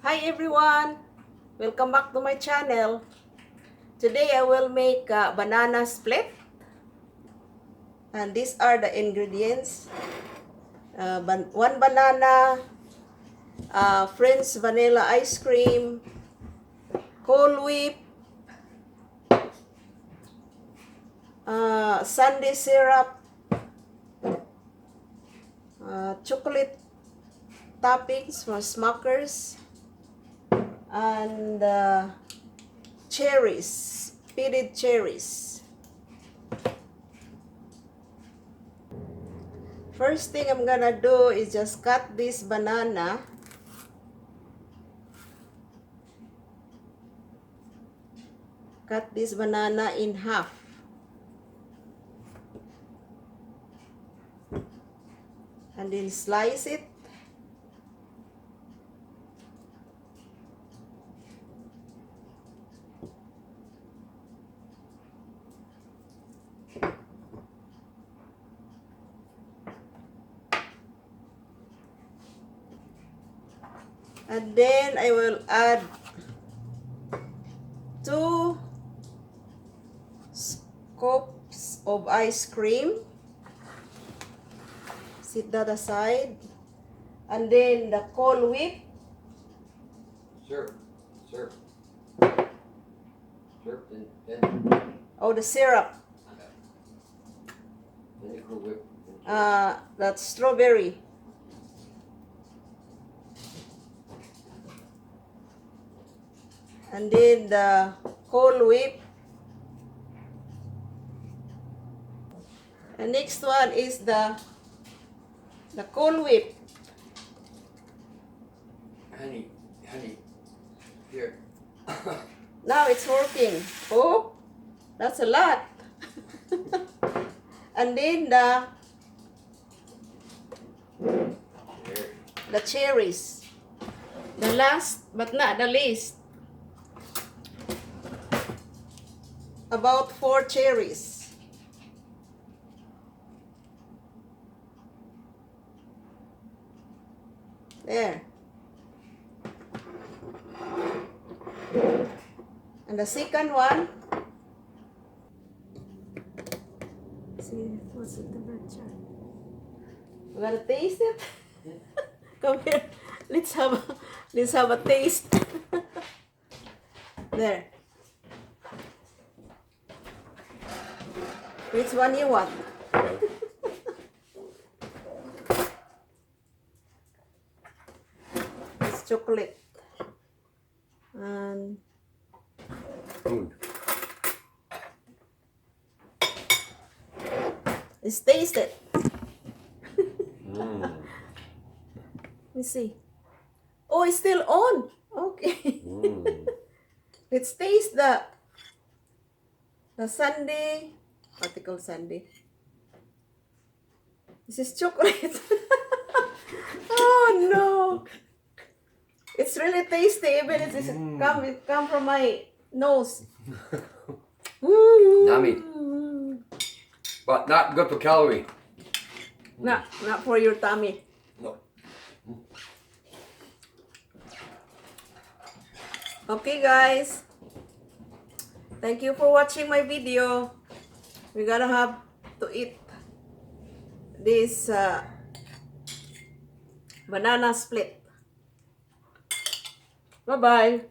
Hi everyone! Welcome back to my channel. Today I will make a banana split. And these are the ingredients. One banana, French vanilla ice cream, Cool Whip, sundae syrup, chocolate toppings from Smuckers, and cherries, pitted cherries. First thing I'm gonna do is just cut this banana. Cut this banana in half. And then slice it. And then I will add 2 scoops of ice cream. Set that aside. And then the Cool Whip. Syrup. Then Oh, the syrup. the Cool Whip. That's strawberry. And then the Cool Whip. The next one is the Cool Whip. Honey, here. Now it's working. Oh, that's a lot. And then There. the cherries. The last but not the least. About 4 cherries. There. And the second one. See, what's in the matcha? We're gonna taste it. Come here. Let's have a taste. There. Which one you want? It's chocolate. And let's taste it. Let me see. Oh, it's still on. Okay. Let's taste the sundae. Particle sundae. This is chocolate. Oh no. It's really tasty. Even it come from my nose. Yummy. But not good for calorie. Not for your tummy. No. Okay guys. Thank you for watching my video. We're gonna have to eat this banana split. Bye-bye.